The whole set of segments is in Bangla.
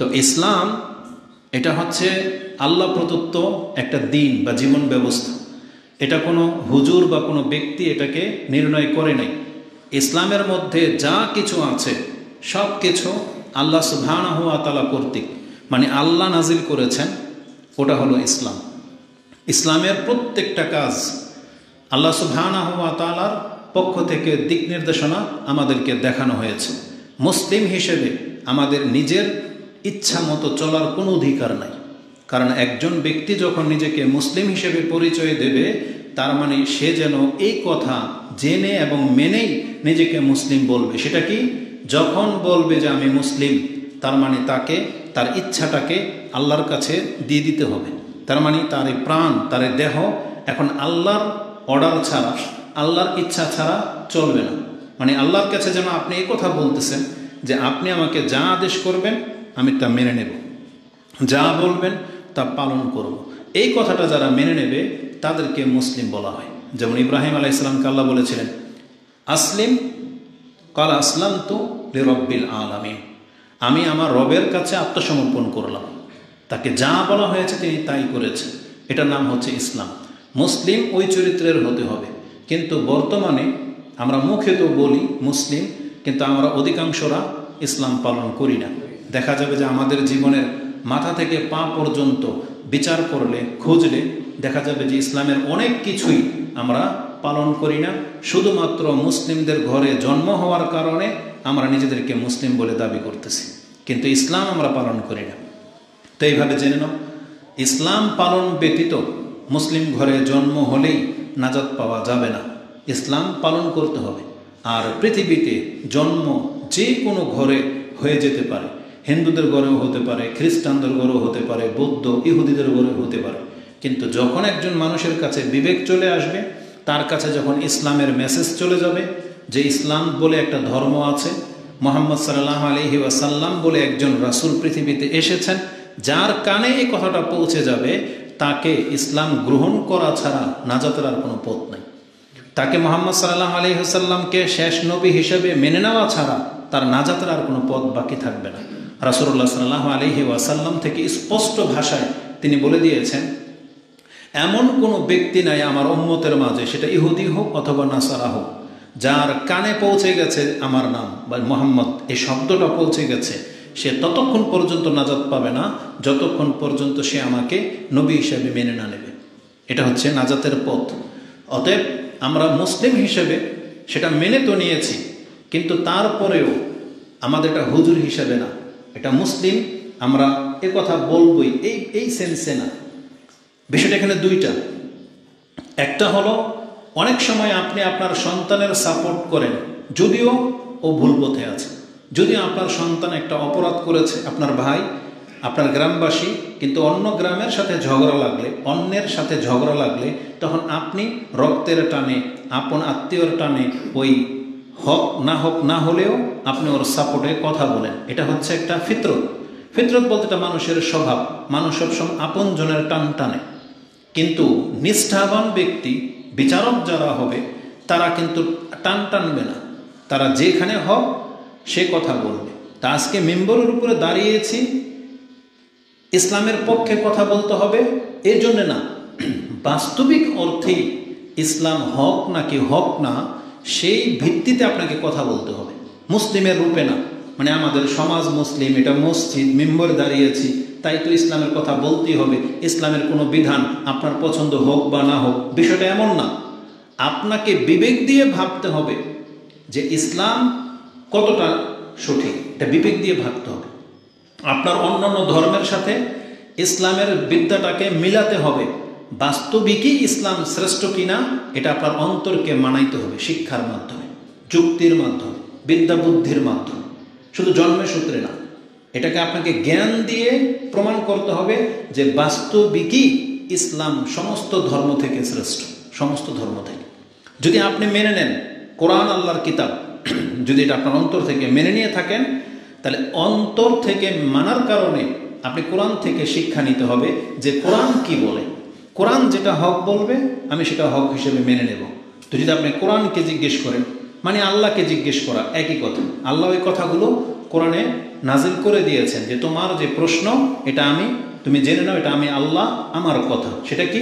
তো ইসলাম এটা হচ্ছে আল্লাহ প্রদত্ত একটা দিন বা জীবন ব্যবস্থা। এটা কোনো হুজুর বা কোনো ব্যক্তি এটাকে নির্ণয় করে নাই। ইসলামের মধ্যে যা কিছু আছে সব কিছু আল্লাহ সুবহানাহু ওয়া তাআলা কর্তৃক, মানে আল্লাহ নাজিল করেছেন, ওটা হলো ইসলাম। ইসলামের প্রত্যেকটা কাজ আল্লাহ সুবহানাহু ওয়া তাআলার পক্ষ থেকে দিক নির্দেশনা আমাদেরকে দেখানো হয়েছে। মুসলিম হিসেবে আমাদের নিজের ইচ্ছা মতো চলার কোনো অধিকার নাই। কারণ একজন ব্যক্তি যখন নিজেকে মুসলিম হিসেবে পরিচয় দেবে, তার মানে সে যেন এই কথা জেনে এবং মেনেই নিজেকে মুসলিম বলবে। সেটা কি? যখন বলবে যে আমি মুসলিম, তার মানে তাকে তার ইচ্ছাটাকে আল্লাহর কাছে দিয়ে দিতে হবে। তার মানে তার এই প্রাণ, তার এই দেহ এখন আল্লাহর অর্ডার ছাড়া, আল্লাহর ইচ্ছা ছাড়া চলবে না। মানে আল্লাহর কাছে যেন আপনি এই কথা বলতেছেন যে আপনি আমাকে যা আদেশ করবেন আমি তা মেনে নেব, যা বলবেন তা পালন করব। এই কথাটা যারা মেনে নেবে তাদেরকে মুসলিম বলা হয়। যেমন ইব্রাহিম আলাইহিস সালামকে আল্লাহ বলেছিলেন আসলিম, কাল আসলামতু লিরাব্বিল আলামিন, আমি আমার রবের কাছে আত্মসমর্পণ করলাম। তাকে যা বলা হয়েছে তিনি তাই করেছেন। এটার নাম হচ্ছে ইসলাম। মুসলিম ওই চরিত্রের হতে হবে। কিন্তু বর্তমানে আমরা মুখে তো বলি মুসলিম, কিন্তু আমরা অধিকাংশরা ইসলাম পালন করি না। দেখা যাবে যে আমাদের জীবনের মাথা থেকে পা পর্যন্ত বিচার করলে, খুঁজলে দেখা যাবে যে ইসলামের অনেক কিছুই আমরা পালন করি না। শুধুমাত্র মুসলিমদের ঘরে জন্ম হওয়ার কারণে আমরা নিজেদেরকে মুসলিম বলে দাবি করতেছি, কিন্তু ইসলাম আমরা পালন করি না। তো এইভাবে জেনে নাও, ইসলাম পালন ব্যতীত মুসলিম ঘরে জন্ম হলেই নাজাত পাওয়া যাবে না। ইসলাম পালন করতে হবে। আর পৃথিবীতে জন্ম যে কোনো ঘরে হয়ে যেতে পারে। হিন্দুদের ঘরেও হতে পারে, খ্রিস্টানদের ঘরেও হতে পারে, বৌদ্ধ ইহুদিদের ঘরেও হতে পারে। কিন্তু যখন একজন মানুষের কাছে বিবেক চলে আসবে, তার কাছে যখন ইসলামের মেসেজ চলে যাবে যে ইসলাম বলে একটা ধর্ম আছে, মুহাম্মদ সাল্লাল্লাহু আলাইহি ওয়াসাল্লাম বলে একজন রাসূল পৃথিবীতে এসেছেন, যার কানে এই কথাটা পৌঁছে যাবে, তাকে ইসলাম গ্রহণ করা ছাড়া নাজাতের আর কোনো পথ নাই। তাকে মুহাম্মদ সাল্লাল্লাহু আলাইহি ওয়াসাল্লামকে শেষ নবী হিসেবে মেনে নেওয়া ছাড়া তার নাজাতের আর কোনো পথ বাকি থাকবে না। রাসূলুল্লাহ সাল্লাল্লাহু আলাইহি ওয়াসাল্লাম থেকে স্পষ্ট ভাষায় তিনি বলে দিয়েছেন, এমন কোনো ব্যক্তি নাই আমার উম্মতের মাঝে, সেটা ইহুদি হোক অথবা নাসারা হোক, যার কানে পৌঁছে গেছে আমার নাম বা মুহাম্মদ এই শব্দটা পৌঁছে গেছে, সে ততক্ষণ পর্যন্ত নাজাত পাবে না যতক্ষণ পর্যন্ত সে আমাকে নবী হিসেবে মেনে না নেবে। এটা হচ্ছে নাজাতের পথ। অতএব আমরা মুসলিম হিসেবে সেটা মেনে তো নিয়েছি, কিন্তু তারপরেও আমাদের এটা হুজুর হিসেবে না, এটা মুসলিম আমরা এ কথা বলবই এই সেন্সে না। বিষয়টা এখানে দুইটা। একটা হলো অনেক সময় আপনি আপনার সন্তানের সাপোর্ট করেন, যদিও ও ভুল পথে আছে। যদি আপনার সন্তান একটা অপরাধ করেছে, আপনার ভাই, আপনার গ্রামবাসী, কিন্তু অন্য গ্রামের সাথে ঝগড়া লাগলে, অন্যের সাথে ঝগড়া লাগলে, তখন আপনি রক্তের টানে, আপন আত্মীয়র টানে ওই হক না হলেও আপনি ওর সাপোর্টে কথা বলেন। এটা হচ্ছে একটা ফিতরত। ফিতরত বলতে এটা মানুষের স্বভাব। মানুষ সবসময় আপন জনের টান টানে। কিন্তু নিষ্ঠাবান ব্যক্তি, বিচারক যারা হবে, তারা কিন্তু টান টানবে না। তারা যেখানে হক সে কথা বলবে। তা আজকে মেম্বরের উপরে দাঁড়িয়েছি ইসলামের পক্ষে কথা বলতে হবে এর জন্য না, বাস্তবিক অর্থেই ইসলাম হক নাকি হক না সেই ভিত্তিতে আপনাকে কথা বলতে হবে, মুসলিমের রূপে না। মানে আমাদের সমাজ মুসলিম, এটা মসজিদ, মেম্বরে দাঁড়িয়েছি, তাই তো ইসলামের কথা বলতেই হবে, ইসলামের কোনো বিধান আপনার পছন্দ হোক বা না হোক, বিষয়টা এমন না। আপনাকে বিবেক দিয়ে ভাবতে হবে যে ইসলাম কতটা সঠিক, এটা বিবেক দিয়ে ভাবতে হবে। আপনার অন্যান্য ধর্মের সাথে ইসলামের বিদ্যাটাকে মিলাতে হবে। বাস্তবিকই ইসলাম শ্রেষ্ঠ কিনা এটা আপনার অন্তরকে মানাইতে হবে, শিক্ষার মাধ্যমে, যুক্তির মাধ্যমে, বিদ্যা বুদ্ধির মাধ্যমে, শুধু জন্মের সূত্রে না। এটাকে আপনাকে জ্ঞান দিয়ে প্রমাণ করতে হবে যে বাস্তবিকই ইসলাম সমস্ত ধর্ম থেকে শ্রেষ্ঠ, সমস্ত ধর্ম থেকে। যদি আপনি মেনে নেন কোরআন আল্লাহর কিতাব, যদি এটা আপনার অন্তর থেকে মেনে নিয়ে থাকেন, তাহলে অন্তর থেকে মানার কারণে আপনি কোরআন থেকে শিক্ষা নিতে হবে যে কোরআন কি বলে। কোরআন যেটা হক বলবে আমি সেটা হক হিসেবে মেনে নেব। তো যদি আপনি কোরআনকে জিজ্ঞেস করেন, মানে আল্লাহকে জিজ্ঞেস করা একই কথা। আল্লাহ ওই কথাগুলো কোরআনে নাজিল করে দিয়েছেন যে তোমার যে প্রশ্ন এটা তুমি জেনে নাও, এটা আমি আল্লাহ আমার কথা। সেটা কি?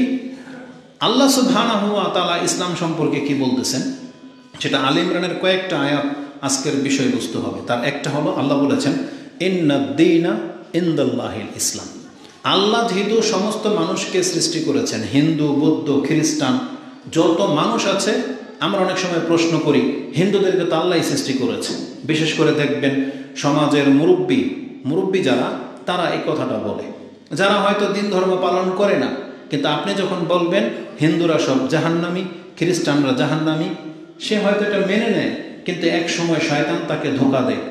আল্লাহ সুবহানাহু ওয়া তাআলা ইসলাম সম্পর্কে কি বলতেছেন সেটা আলে ইমরানের কয়েকটা আয়াত আজকের বিষয়বস্তু হবে। তার একটা হলো আল্লাহ বলেছেন ইন্নাদ-দীনা ইনদাল্লাহিল ইসলাম। আল্লাহ যেহেতু সমস্ত মানুষকে সৃষ্টি করেছেন, হিন্দু, বৌদ্ধ, খ্রিস্টান যত মানুষ আছে, আমরা অনেক সময় প্রশ্ন করি হিন্দুদেরকে তো আল্লাহই সৃষ্টি করেছে। বিশেষ করে দেখবেন সমাজের মুরব্বী যারা, তারা এই কথাটা বলে, যারা হয়তো দিন ধর্ম পালন করে না। কিন্তু আপনি যখন বলবেন হিন্দুরা সব জাহান্নামী, খ্রিস্টানরা জাহান্নামী, সে হয়তো এটা মেনে নেয়, কিন্তু এক সময় শয়তান তাকে ধোঁকা দেয়,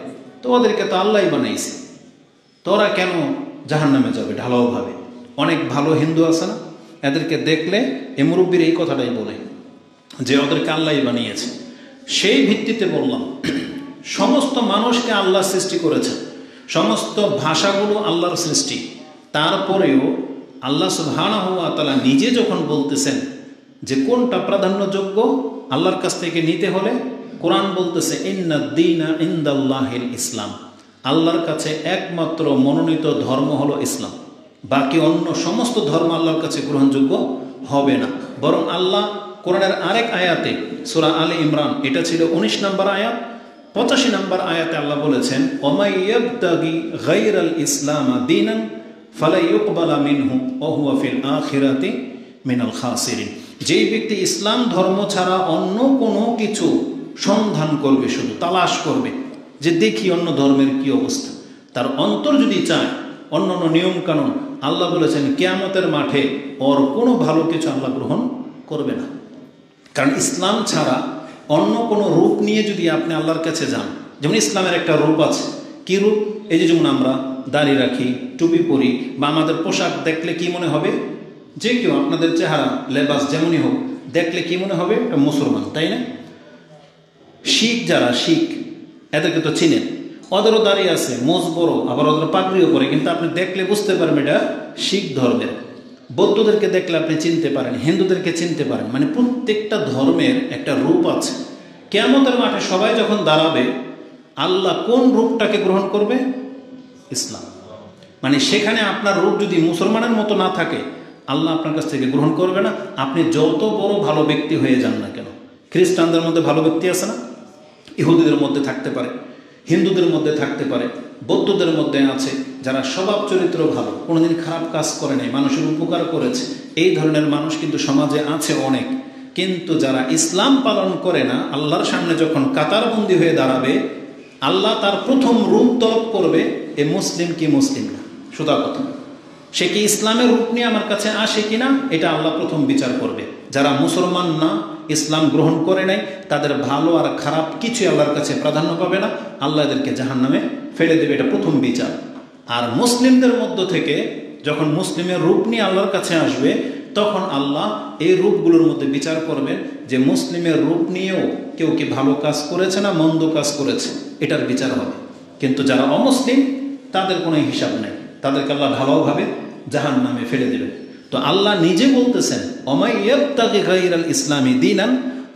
তো ওদেরকে তো আল্লাহই বানাইছে, তোরা কেন জাহান্নামে যাবে ঢালাওভাবে। অনেক ভালো হিন্দু আছে না, এদেরকে দেখলে এ মুরব্বীর এই কথাটাই বলে যে ওদেরকে আল্লাহই বানিয়েছে। সেই ভিত্তিতে বললাম সমস্ত মানুষকে আল্লাহ সৃষ্টি করেছে, সমস্ত ভাষাগুলো আল্লাহর সৃষ্টি। তারপরেও আল্লাহ সুবহানাহু ওয়া তাআলা নিজে যখন বলতেছেন যে কোনটা প্রাধান্যযোগ্য আল্লাহর কাছ থেকে নিতে হলে, কোরআন বলতেছে ইন্নাদ-দীনা ইনদাল্লাহিল ইসলাম। আল্লাহর কাছে একমাত্র মনোনীত ধর্ম হলো ইসলাম, বাকি অন্য সমস্ত ধর্ম আল্লাহর কাছে গ্রহণযোগ্য হবে না। বরং আল্লাহ কোরআনের আরেক আয়াতে, সূরা আলে ইমরান, এটা ছিল 19 নম্বর আয়াত, 85 নম্বর আয়াতে আল্লাহ বলেছেন ওমাই ইয়াবতাগি গায়রাল ইসলামা দীনান ফালা ইউকবালা মিনহু ওয়া হুয়া ফিল আখিরাতি মিনাল খাসিরিন। যেই ব্যক্তি ইসলাম ধর্ম ছাড়া অন্য কোনো কিছু সন্ধান করবে, শুধু তালাশ করবে যে দেখি অন্য ধর্মের কি অবস্থা, তার অন্তর যদি চায় অন্য নিয়ম কানুন, আল্লাহ বলেছেন কিয়ামতের মাঠে ওর কোনো ভালো কিছু আল্লাহ গ্রহণ করবে না। কারণ ইসলাম ছাড়া অন্য কোনো রূপ নিয়ে যদি আপনি আল্লাহর কাছে যান, যেমন ইসলামের একটা রূপ আছে, কি রূপ? এই যে যেমন আমরা দাড়ি রাখি, টুপি পরি, বা আমাদের পোশাক দেখলে কি মনে হবে? যে কেউ আপনাদের চেহারা লেবাস যেমনই হোক, দেখলে কি মনে হবে? একটা মুসলমান, তাই না? যারা শিখ এদেরকে তো চিনেন, ওদেরও দাড়ি আছে, মোজ বড়, আবার ওদের পাগড়িও করে, কিন্তু আপনি দেখলে বুঝতে পারবেন এটা শিখ ধর্মের। বৌদ্ধদেরকে দেখলে আপনি চিনতে পারেন, হিন্দুদেরকে চিনতে পারেন। মানে প্রত্যেকটা ধর্মের একটা রূপ আছে। কিয়ামতের মাঠে সবাই যখন দাঁড়াবে, আল্লাহ কোন রূপটাকে গ্রহণ করবে? ইসলাম। মানে সেখানে আপনার রূপ যদি মুসলমানের মতো না থাকে, আল্লাহ আপনার কাছ থেকে গ্রহণ করবে না। আপনি যত বড় ভালো ব্যক্তি হয়ে যান না কেন, খ্রিস্টানদের মধ্যে ভালো ব্যক্তি আছে না, ইহুদিদের মধ্যে থাকতে পারে, হিন্দুদের মধ্যে থাকতে পারে, বৌদ্ধদের মধ্যে আছে যারা স্বভাব চরিত্র ভালো, কোনোদিন খারাপ কাজ করে নাই, মানুষের উপকার করেছে, এই ধরনের মানুষ কিন্তু সমাজে আছে অনেক। কিন্তু যারা ইসলাম পালন করে না, আল্লাহর সামনে যখন কাতারবন্দি হয়ে দাঁড়াবে, আল্লাহ তার প্রথম রূপ তলব করবে, এ মুসলিম কি মুসলিম না। সোজা কথা, সে কি ইসলামের রূপ নিয়ে আমার কাছে আসে কিনা, এটা আল্লাহ প্রথম বিচার করবে। যারা মুসলমান না, ইসলাম গ্রহণ করে নাই, তাদের ভালো আর খারাপ কিছুই আল্লাহর কাছে প্রাধান্য পাবে না, আল্লাহ এদেরকে জাহান্নামে ফেলে দেবে, এটা প্রথম বিচার। আর মুসলিমদের মধ্য থেকে যখন মুসলিমের রূপ নিয়ে আল্লাহর কাছে আসবে, তখন আল্লাহ এই রূপগুলোর মধ্যে বিচার করবেন যে মুসলিমের রূপ নিয়েও কেউ কি ভালো কাজ করেছে না মন্দ কাজ করেছে, এটার বিচার হবে। কিন্তু যারা অমুসলিম, তাদের কোনো হিসাব নেই, তাদেরকে আল্লাহ ঢালাওভাবে জাহান্নামে ফেলে দেবে। তো আল্লাহ নিজে বলতেছেন ওমাই ইয়াবতাগি গায়রাল ইসলামি দীনান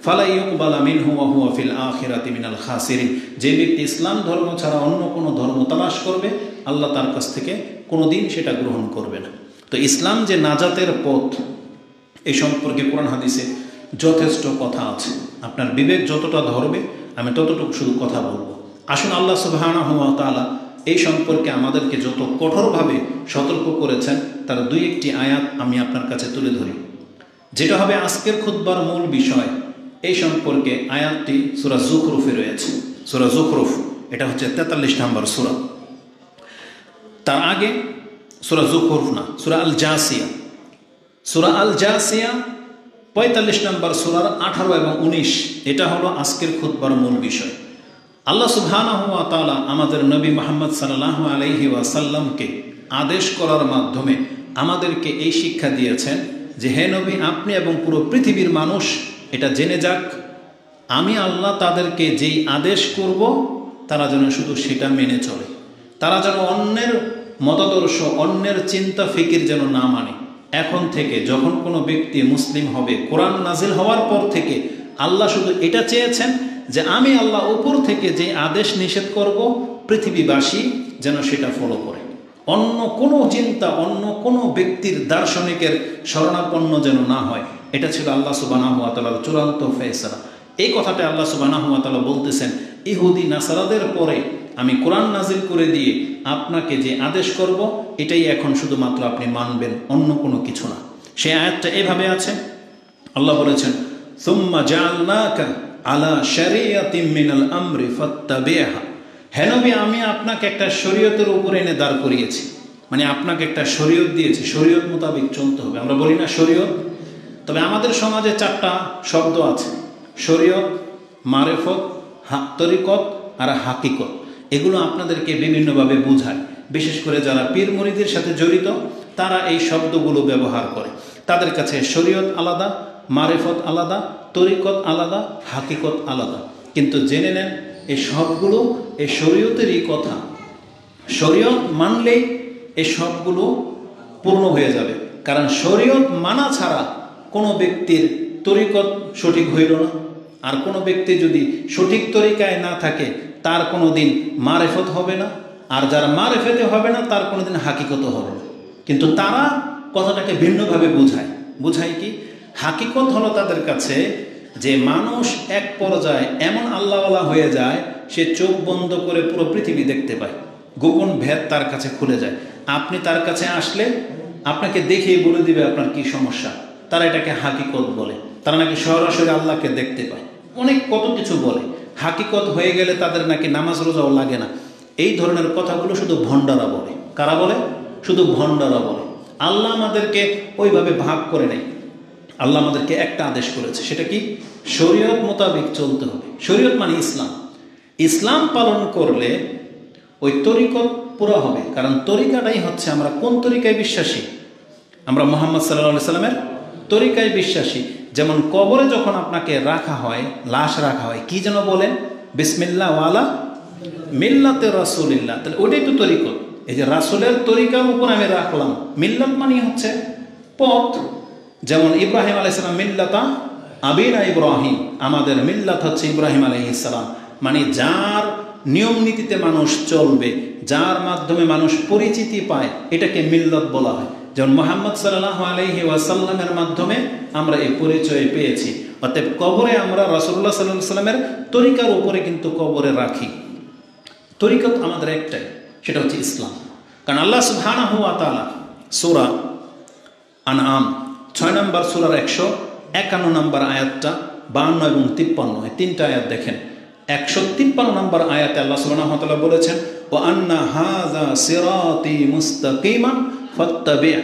ফালা ইউকবালা মিনহু ওয়া হুয়া ফিল আখিরাতি মিনাল খাসিরিন। যে ব্যক্তি ইসলাম ধর্ম ছাড়া অন্য কোনো ধর্ম তালাশ করবে, আল্লাহ তার কাছ থেকে কোনোদিন সেটা গ্রহণ করবে না। তো ইসলাম যে নাজাতের পথ, এই সম্পর্কে কোরআন হাদিসে যথেষ্ট কথা আছে। আপনার বিবেক যতটা ধরবে, আমি ততটুকু শুধু কথা বলবো। আসুন আল্লাহ সুবহানাহু ওয়া তাআলা এই সম্পর্কে আমাদেরকে যত কঠোরভাবে সতর্ক করেছেন, তার 2-1টি আয়াত আমি আপনার কাছে তুলে ধরি, যেটা হবে আজকের খুতবার মূল বিষয়। এই সম্পর্কে আয়াতটি সূরা যুখরুফে রয়েছে। সূরা যুখরুফ এটা হচ্ছে 43 নম্বর সূরা। তার আগে সূরা যুখরুফ না, সূরা আল জাসিয়া। সূরা আল জাসিয়া 45 নম্বর সূরার 18 এবং 19, এটা হলো আজকের খুতবার মূল বিষয়। আল্লাহ সুবহানাহু ওয়া তাআলা আমাদের নবী মুহাম্মদ সাল্লাল্লাহু আলাইহি ওয়াসাল্লামকে আদেশ করার মাধ্যমে আমাদেরকে এই শিক্ষা দিয়েছেন যে হে নবী, আপনি এবং পুরো পৃথিবীর মানুষ এটা জেনে যাক, আমি আল্লাহ তাদেরকে যেই আদেশ করব তারা যেন শুধু সেটা মেনে চলে, তারা যেন অন্যের মতাদর্শ, অন্যের চিন্তা ফিকির যেন না মানে। এখন থেকে যখন কোনো ব্যক্তি মুসলিম হবে, কোরআন নাজিল হওয়ার পর থেকে আল্লাহ শুধু এটা চেয়েছেন যে আমি আল্লাহ উপর থেকে যে আদেশ নিষেধ করব, পৃথিবীবাসী যেন সেটা ফলো করে। অন্য কোনো চিন্তা, অন্য কোনো ব্যক্তির দার্শনিকের শরণাপন্ন যেন না হয়। এটা ছিল আল্লাহ সুবহানাহু ওয়া তাআলার চূড়ান্ত ফয়সালা। এই কথাটা আল্লাহ সুবহানাহু ওয়া তাআলা বলতেছেন, ইহুদি নাসারাদের পরে আমি কোরআন নাজিল করে দিয়ে আপনাকে যে আদেশ করব, এটাই এখন শুধুমাত্র আপনি মানবেন, অন্য কোনো কিছু না। সেই আয়াতটা এভাবে আছে, আল্লাহ বলেছেন, সুম্মা জাআলনাকা আলা শারিয়াতিম মিনাল আমরি ফাত্তাবিহা। হে নবী, আমি আপনাকে একটা শরীয়তের উপরে এনে দাঁড় করিয়েছি, মানে আপনাকে একটা শরীয়ত দিয়েছি, শরীয়ত মোতাবেক চলতে হবে। আমরা বলি না শরীয়ত, তবে আমাদের সমাজে 4টা শব্দ আছে, শরীয়ত, মারেফত, তরিকত আর হাকিকত। এগুলো আপনাদেরকে বিভিন্নভাবে বোঝায়। বিশেষ করে যারা পীর মুরিদের সাথে জড়িত তারা এই শব্দগুলো ব্যবহার করে। তাদের কাছে শরীয়ত আলাদা, মারেফত আলাদা, তরিকত আলাদা, হাকিকত আলাদা। কিন্তু জেনে নেন এই সবগুলো এই শরীয়তেরই কথা। শরীয়ত মানলেই এই সবগুলো পূর্ণ হয়ে যাবে। কারণ শরীয়ত মানা ছাড়া কোনো ব্যক্তির তরিকত সঠিক হইল না, আর কোনো ব্যক্তি যদি সঠিক তরিকায় না থাকে তার কোনো দিন মারেফত হবে না, আর যার মারেফতে হবে না তার কোনো দিন হাকিকত হবে না। কিন্তু তারা কথাটাকে ভিন্নভাবে বুঝায় কি? হাকিকত হলো তাদের কাছে যে মানুষ এক পর্যায়ে এমন আল্লাহওয়ালা হয়ে যায়, সে চোখ বন্ধ করে পুরো পৃথিবী দেখতে পায়, গোপন ভেদ তার কাছে খুলে যায়। আপনি তার কাছে আসলে আপনাকে দেখেই বলে দিবে আপনার কি সমস্যা। তারা এটাকে হাকিকত বলে। তারা নাকি সরাসরি আল্লাহকে দেখতে পায়, অনেক কত কিছু বলে। হাকিকত হয়ে গেলে তাদের নাকি নামাজ রোজাও লাগে না। এই ধরনের কথাগুলো শুধু ভণ্ডারা বলে। কারা বলে? শুধু ভণ্ডারা বলে। আল্লাহ আমাদেরকে ওইভাবে ভাগ করে নেই। আল্লাহ আমাদেরকে একটা আদেশ করেছে, সেটা কি? শরীয়ত মোতাবেক চলতে হবে। শরীয়ত মানে ইসলাম। ইসলাম পালন করলে ওই তরিকত পুরো হবে। কারণ তরিকাটাই হচ্ছে, আমরা কোন তরিকায় বিশ্বাসী? আমরা মুহাম্মদ সাল্লাল্লাহু আলাইহি সাল্লামের তরিকায় বিশ্বাসী। যেমন কবরে যখন আপনাকে রাখা হয়, লাশ রাখা হয়, কি যেন বলেন? বিসমিল্লাহ ওয়ালা মিল্লাতে রাসূলিল্লাহ। তাহলে ওইটাই তো তরিকত। এই যে রাসূলের তরিকার উপর আমি রাখলাম। মিল্লাত মানে হচ্ছে পথ। যেমন ইব্রাহিম আলাইহিস সালাম মিল্লাতা আবিনা ইব্রাহিম, আমাদের মিল্লাত হচ্ছে ইব্রাহিম আলাইহিস সালাম। মানে যার নিয়ম নীতিতে মানুষ চলবে, যার মাধ্যমে মানুষ পরিচিতি পায়, এটাকে মিল্লাত বলা হয়। যেমন মুহাম্মদ সাল্লাল্লাহু আলাইহি ওয়াসাল্লামের মাধ্যমে আমরা এই পরিচয় পেয়েছি। অতএব কবরে আমরা রাসূলুল্লাহ সাল্লাল্লাহু আলাইহি ওয়াসাল্লামের তরিকার উপরে কিন্তু কবরে রাখি। তরিকত আমাদের একটাই, সেটা হচ্ছে ইসলাম। কারণ আল্লাহ সুবহানাহু ওয়া তাআলা সূরা আনআম 6 নম্বর সূরার 151 নম্বর আয়াতটা, 52 এবং 53, এই 3টা আয়াত দেখেন। 153 নম্বর আয়াতে আল্লাহ সুবহানাহু ওয়া তাআলা বলেছেন, ওয়া আন্না হাযা সিরাতি মুস্তাকিমান ফাত্তাবি'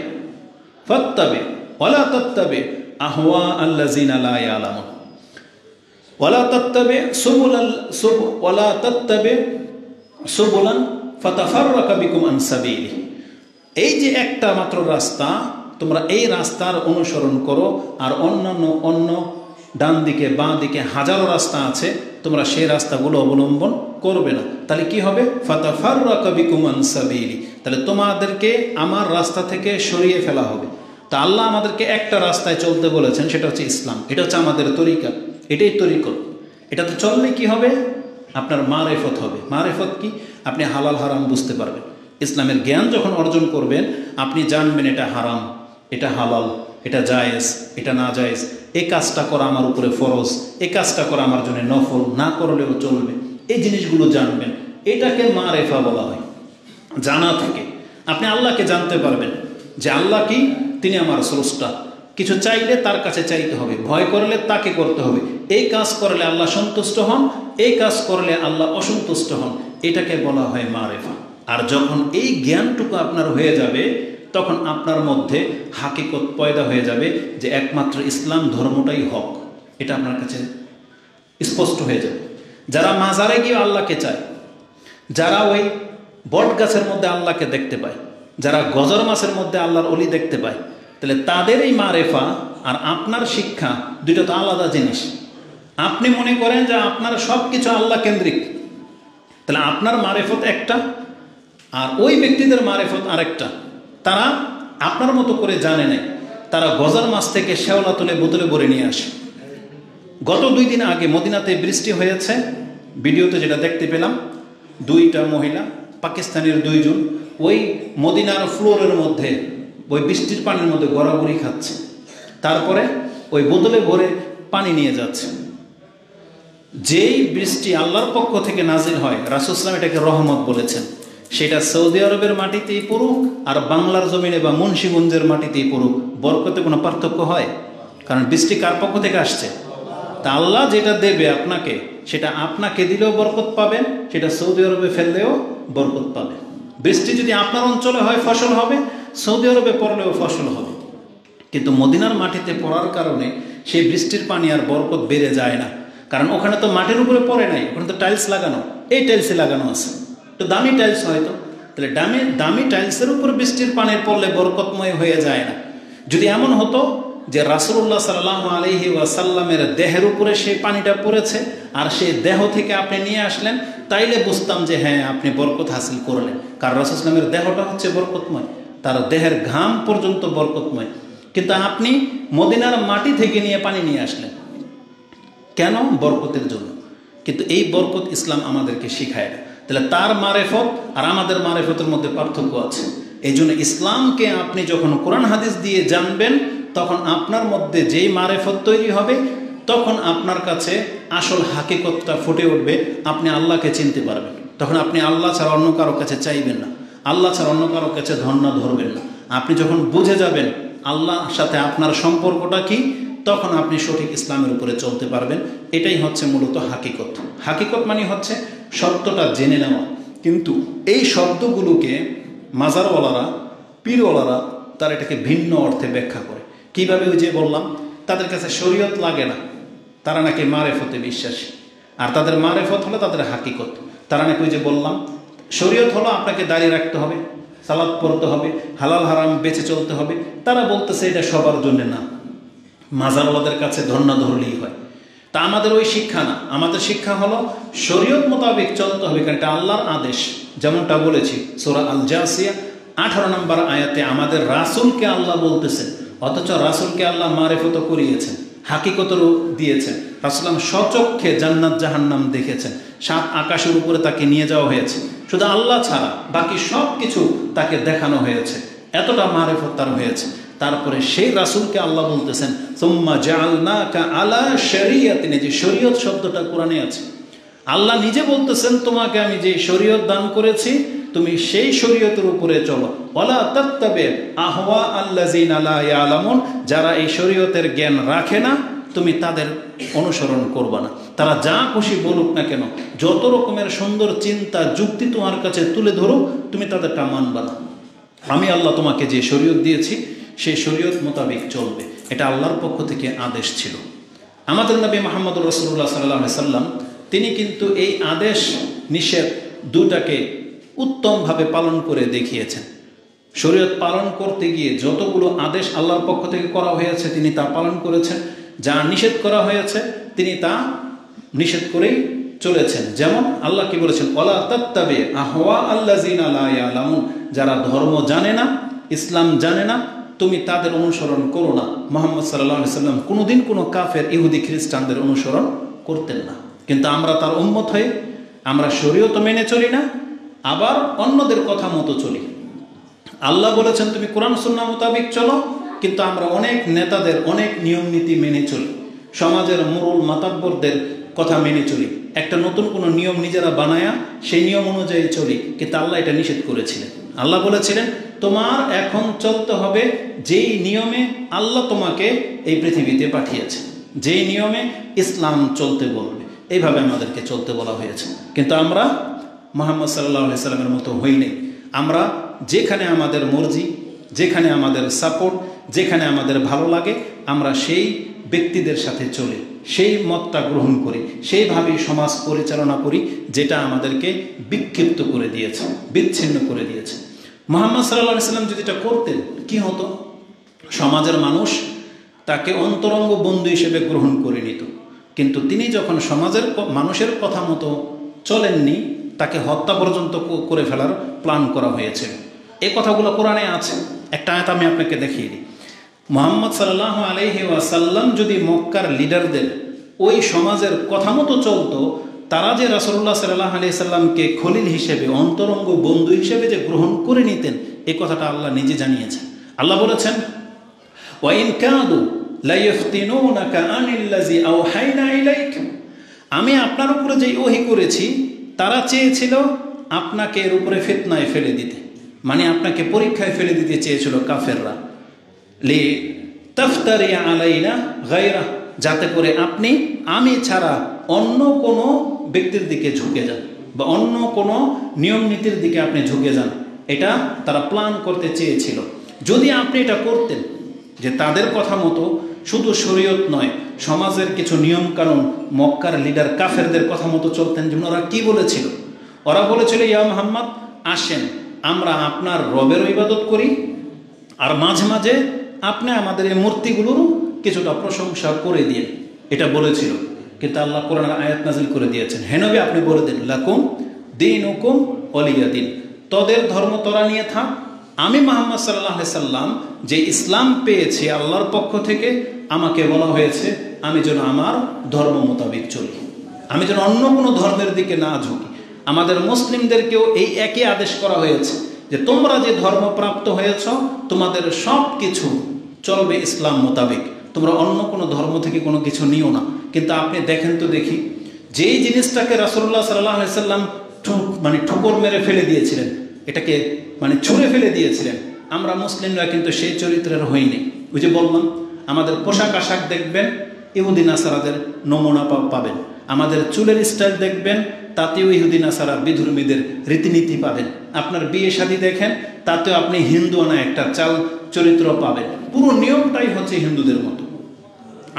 ওয়ালা তাত্তাবি' আহওয়া আল্লাযিনা লা ইয়ালামুন ওয়ালা তাত্তাবি' সুবুলান ফাতাফাররাকা বিকুম আন সাবিলি। এই যে একটা মাত্র রাস্তা, তোমরা এই রাস্তার অনুসরণ করো, আর অন্য ডান দিকে বাঁ দিকে হাজারো রাস্তা আছে, তোমরা সেই রাস্তাগুলো অবলম্বন করবে না। তাহলে কি হবে? ফাতাফাররাকা বিকুম আন সাবিলি। তাহলে তোমাদেরকে আমার রাস্তা থেকে সরিয়ে ফেলা হবে। তা আল্লাহ আমাদেরকে একটা রাস্তায় চলতে বলেছেন, সেটা হচ্ছে ইসলাম। এটা হচ্ছে আমাদের তরিকা, এটাই তরিকত। এটাতে চললে কি হবে? আপনার মারেফত হবে। মারেফত কি? আপনি হালাল হারাম বুঝতে পারবেন। ইসলামের জ্ঞান যখন অর্জন করবেন, আপনি জানবেন এটা হারাম, এটা হালাল, এটা জায়েজ, এটা না জায়েজ, এই কাজটা করা আমার উপরে ফরজ, এই কাজটা করা আমার জন্য নফল, না করলেও চলবে। এই জিনিসগুলো জানবেন, এটাকে মারেফা বলা হয়। জানা থেকে আপনি আল্লাহকে জানতে পারবেন যে আল্লাহ কি, তিনি আমার স্রষ্টা। কিছু চাইলে তার কাছে চাইতে হবে, ভয় করলে তাকে করতে হবে। এই কাজ করলে আল্লাহ সন্তুষ্ট হন, এই কাজ করলে আল্লাহ অসন্তুষ্ট হন। এটাকে বলা হয় মারেফা। আর যখন এই জ্ঞানটুকু আপনার হয়ে যাবে, তখন আপনার মধ্যে হাকিকত পয়দা হয়ে যাবে যে একমাত্র ইসলাম ধর্মটাই হক। এটা আপনার কাছে স্পষ্ট হয়ে যাবে। যারা মাজারে গিয়ে আল্লাহকে চায়, যারা ওই বট গাছের মধ্যে আল্লাহকে দেখতে পায়, যারা গজর মাছের মধ্যে আল্লাহর অলি দেখতে পায়, তাহলে তাদের এই মারেফা আর আপনার শিক্ষা দুইটা তো আলাদা জিনিস। আপনি মনে করেন যে আপনার সব কিছু আল্লাহ কেন্দ্রিক, তাহলে আপনার মারেফত একটা, আর ওই ব্যক্তিদের মারেফত আরেকটা। তারা আপনার মতো করে জানে নাই, তারা গজার মাছ থেকে শেওলা তুলে বোতলে ভরে নিয়ে আসে। গত 2 দিন আগে মদিনাতে বৃষ্টি হয়েছে, ভিডিওতে যেটা দেখতে পেলাম, 2টা মহিলা পাকিস্তানের 2 জন ওই মদিনার ফ্লোরের মধ্যে ওই বৃষ্টির পানির মধ্যে গড়াগড়ি খাচ্ছে, তারপরে ওই বোতলে ভরে পানি নিয়ে যাচ্ছে। যেই বৃষ্টি আল্লাহর পক্ষ থেকে নাজিল হয়, রাসূল সাল্লাল্লাহু আলাইহি ওয়াসাল্লাম এটাকে রহমত বলেছেন, সেটা সৌদি আরবের মাটিতেই পড়ুক আর বাংলার জমিনে বা মুন্সিগঞ্জের মাটিতেই পড়ুক, বরকতে কোনো পার্থক্য হয়? কারণ বৃষ্টি কার পক্ষ থেকে আসছে? তা আল্লাহ যেটা দেবে আপনাকে, সেটা আপনাকে দিলেও বরকত পাবেন, সেটা সৌদি আরবে ফেললেও বরকত পাবেন। বৃষ্টি যদি আপনার অঞ্চলে হয় ফসল হবে, সৌদি আরবে পড়লেও ফসল হবে। কিন্তু মদিনার মাটিতে পড়ার কারণে সেই বৃষ্টির পানি আর বরকত বেড়ে যায় না, কারণ ওখানে তো মাটির উপরে পড়ে নাই, ওখানে তো টাইলস লাগানো, এই টাইলসে লাগানো আছে, তো দামি টাইলস হয়তো, তাহলে দামি টাইলসের উপর বৃষ্টির পানি পড়লে বরকতময় হয়ে যায় না। যদি এমন হতো যে রাসূলুল্লাহ সাল্লাল্লাহু আলাইহি ওয়াসাল্লামের দেহের উপরে সেই পানিটা পড়েছে আর সেই দেহ থেকে আপনি নিয়ে আসলেন, তাইলে বুঝতাম যে হ্যাঁ আপনি বরকত হাসিল করলেন, কারণ রাসূল সাল্লামের দেহটা হচ্ছে বরকতময়, তার দেহের ঘাম পর্যন্ত বরকতময়। কিন্তু আপনি মদিনার মাটি থেকে নিয়ে পানি নিয়ে আসলেন কেন? বরকতের জন্য। কিন্তু এই বরকত ইসলাম আমাদেরকে শিখায় না। তাহলে তার মারেফত আর আমাদের মারেফতের মধ্যে পার্থক্য আছে। এই জন্য ইসলামকে আপনি যখন কোরআন হাদিস দিয়ে জানবেন, তখন আপনার মধ্যে যেই মারেফত তৈরি হবে, তখন আপনার কাছে আসল হাকিকতটা ফুটে উঠবে, আপনি আল্লাহকে চিনতে পারবেন। তখন আপনি আল্লাহ ছাড়া অন্য কারো কাছে চাইবেন না, আল্লাহ ছাড়া অন্য কারো কাছে ধর্ণা ধরবেন না। আপনি যখন বুঝে যাবেন আল্লাহর সাথে আপনার সম্পর্কটা কি, তখন আপনি সঠিক ইসলামের উপরে চলতে পারবেন। এটাই হচ্ছে মূলত হাকিকত। হাকিকত মানে হচ্ছে সত্যটা জেনে নেওয়া। কিন্তু এই শব্দগুলোকে মাজারওয়ালারা, পীরওয়ালারা তারা এটাকে ভিন্ন অর্থে ব্যাখ্যা করে। কিভাবে? ওই যে বললাম, তাদের কাছে শরীয়ত লাগে না, তারা নাকি মারেফতে বিশ্বাসী, আর তাদের মারেফত হলো তাদের হাকিকত। তারা নাকি ওই যে বললাম, শরীয়ত হলো আপনাকে দাঁড়িয়ে রাখতে হবে, সালাত পড়তে হবে, হালাল হারাম বেঁচে চলতে হবে। তারা বলতেছে এটা সবার জন্য না, মাজারওয়ালাদের কাছে ধর্ণা ধরলেই হয়। তা আমাদের ওই শিক্ষা না, আমাদের শিক্ষা হলো শরীয়ত মোতাবেক চলতে হবে, কারণ এটা আল্লাহর আদেশ। যেমনটা বলেছি সূরা আল জাসিয়া 18 নম্বর আয়াতে আমাদের রাসূলকে আল্লাহ বলতেছেন, অথচ রাসূলকে আল্লাহ মারেফত করিয়েছেন, হাকিকতও দিয়েছেন। রাসূল স্বচক্ষে জান্নাত জাহান্নাম দেখেছেন, 7 আকাশের উপরে তাকে নিয়ে যাওয়া হয়েছে, শুধু আল্লাহ ছাড়া বাকি সব কিছু তাকে দেখানো হয়েছে, এতটা মারেফত তার হয়েছে। তারপরে সেই রাসূলকে আল্লাহ বলতেছেন সুম্মা জাআলনাকা আলা শরিয়াতিন, যে শরীয়ত শব্দটা কোরআনে আছে। আল্লাহ নিজে বলতেছেন তোমাকে আমি যে শরীয়ত দান করেছি তুমি সেই শরীয়তের উপরে চলো। ওয়ালা তাত্তাবি আহওয়া আল্লাযিনা লা ইয়ালামুন, যারা এই শরীয়তের জ্ঞান রাখে না তুমি তাদের অনুসরণ করবা না। তারা যা খুশি বলুক না কেন, যত রকমের সুন্দর চিন্তা যুক্তি তোমার কাছে তুলে ধরুক, তুমি তাদেরটা মানবা না। আমি আল্লাহ তোমাকে যে শরীয়ত দিয়েছি সেই শরীয়ত মোতাবেক চলবে, এটা আল্লাহর পক্ষ থেকে আদেশ ছিল। আমাদের নবী মুহাম্মদুর রাসূলুল্লাহ সাল্লাল্লাহু আলাইহি সাল্লাম তিনি কিন্তু এই আদেশ নিষেধ দুটাকে উত্তমভাবে পালন করে দেখিয়েছেন। শরীয়ত পালন করতে গিয়ে যতগুলো আদেশ আল্লাহর পক্ষ থেকে করা হয়েছে তিনি তা পালন করেছেন, যা নিষেধ করা হয়েছে তিনি তা নিষেধ করেই চলেছেন। যেমন আল্লাহ কি বলেছেন, ওয়ালা তাত্তাবি আহওয়া আল্লাযিনা লা ইয়ালামুন, যারা ধর্ম জানে না, ইসলাম জানে না, তুমি তাদের অনুসরণ করো না। মুহাম্মদ সাল্লাল্লাহু আলাইহি সাল্লাম কোনোদিন কোনো কাফের ইহুদি খ্রিস্টানদের অনুসরণ করতেন না, কিন্তু আমরা তার উম্মত হয়ে আমরা শরীয়ত মেনে চলি না, আবার অন্যদের কথা মতো চলি। আল্লাহ বলেছেন তুমি কোরআন সুন্নাহ মোতাবেক চলো, কিন্তু আমরা অনেক নেতাদের অনেক নিয়ম নীতি মেনে চলি, সমাজের মুরুল মাতাব্বরদের কথা মেনে চলি, একটা নতুন কোনো নিয়ম নিজেরা বানায়া সেই নিয়ম অনুযায়ী চলি, কিন্তু আল্লাহ এটা নিষেধ করেছিলেন। আল্লাহ বলেছিলেন তোমার এখন চলতে হবে যেই নিয়মে আল্লাহ তোমাকে এই পৃথিবীতে পাঠিয়েছে, যেই নিয়মে ইসলাম চলতে বলবে, এইভাবে আমাদেরকে চলতে বলা হয়েছে। কিন্তু আমরা মুহাম্মদ সাল্লাল্লাহু আলাইহি সাল্লামের মতো হই নাই। আমরা যেখানে আমাদের মর্জি, যেখানে আমাদের সাপোর্ট, যেখানে আমাদের ভালো লাগে আমরা সেই ব্যক্তিদের সাথে চলি, সেই মতটা গ্রহণ করি, সেইভাবেই সমাজ পরিচালনা করি, যেটা আমাদেরকে বিক্ষিপ্ত করে দিয়েছে, বিচ্ছিন্ন করে দিয়েছে। মুহাম্মদ সাল্লাল্লাহু আলাইহি সাল্লাম যদি এটা করতেন কি হতো? সমাজের মানুষ তাকে অন্তরঙ্গ বন্ধু হিসেবে গ্রহণ করে নিত, কিন্তু তিনি যখন সমাজের মানুষের কথা মতো চলেননি, তাকে হত্যা পর্যন্ত করে ফেলার প্ল্যান করা হয়েছে। এই কথাগুলো কোরআনে আছে। একটা আয়াত আমি আপনাকে দেখিয়ে দিই। মুহাম্মদ সাল্লাল্লাহু আলাইহি ওয়াসাল্লাম যদি মক্কার লিডারদের ওই সমাজের কথা মতো চলতো, তারা যে রাসূলুল্লাহ সাল্লাল্লাহু আলাইহি সাল্লামকে খলিল হিসেবে, অন্তরঙ্গ বন্ধু হিসেবে যে গ্রহণ করে নিতেন, এই কথাটা আল্লাহ নিজে জানিয়েছেন। আল্লাহ বলেছেন, ওয়া ইন কাদু লা ইফতিনুনাকা আনিল্লাযী আওহাইনা ইলাইক, আমি আপনার উপরে যে ওহী করেছি তারা চেয়েছিল আপনাকে এর উপরে ফিতনায় ফেলে দিতে, মানে আপনাকে পরীক্ষায় ফেলে দিতে চেয়েছিল কাফেররা। লি তাফতারি আলাইনা গায়রা, যাতে করে আপনি আমি ছাড়া অন্য কোনো ব্যক্তির দিকে ঝুঁকে যান বা অন্য কোনো নিয়ম নীতির দিকে আপনি ঝুঁকে যান। এটা তারা প্ল্যান করতে চেয়েছিল। যদি আপনি এটা করতেন যে তাদের কথা মতো শুধু শরীয়ত নয়, সমাজের কিছু নিয়ম কানুন, মক্কার লিডার কাফেরদের কথা মতো চলতেন, যেমন ওরা কি বলেছিল? ওরা বলেছিল, ইয়া মুহাম্মদ, আসেন আমরা আপনার রবের ইবাদত করি, আর মাঝে মাঝে আপনি আমাদের এই মূর্তিগুলোরও কিছুটা প্রশংসা করে দিন। এটা বলেছিল। কিন্তু আল্লাহ কোরআনের আয়াত নাজিল করে দিয়েছেন, হে নবী আপনি বলে দিন, লাকুম দীনুকুম ওয়ালিয়া দিন, তোদের ধর্ম তোরা নিয়ে থাক, আমি মুহাম্মদ সাল্লাল্লাহু আলাইহি সাল্লাম যে ইসলাম পেয়েছি আল্লাহর পক্ষ থেকে, আমাকে বলা হয়েছে আমি যেন আমার ধর্ম মোতাবেক চলি, আমি যেন অন্য কোনো ধর্মের দিকে না ঝুঁকি। আমাদের মুসলিমদেরকেও এই একই আদেশ করা হয়েছে যে তোমরা যে ধর্মপ্রাপ্ত হয়েছ তোমাদের সব কিছু চলবে ইসলাম মোতাবেক, তোমরা অন্য কোনো ধর্ম থেকে কোনো কিছু নিও না। কিন্তু আপনি দেখেন তো দেখি, যেই জিনিসটাকে রাসূলুল্লাহ সাল্লাল্লাহু আলাইহি সাল্লাম মানে ঠোকর মেরে ফেলে দিয়েছিলেন, এটাকে মানে ছুঁড়ে ফেলে দিয়েছিলেন, আমরা মুসলিমরা কিন্তু সেই চরিত্রের হইনি। ওই যে বললাম, আমাদের পোশাক আশাক দেখবেন ইহুদি নাসারাদের নমুনা পাবেন, আমাদের চুলের স্টাইল দেখবেন তাতেও ইহুদি নাসারা বিধর্মীদের রীতিনীতি পাবেন, আপনার বিয়ে শাদী দেখেন তাতেও আপনি হিন্দুয়ানা একটা চাল চরিত্র পাবেন, পুরো নিয়মটাই হচ্ছে হিন্দুদের মতো।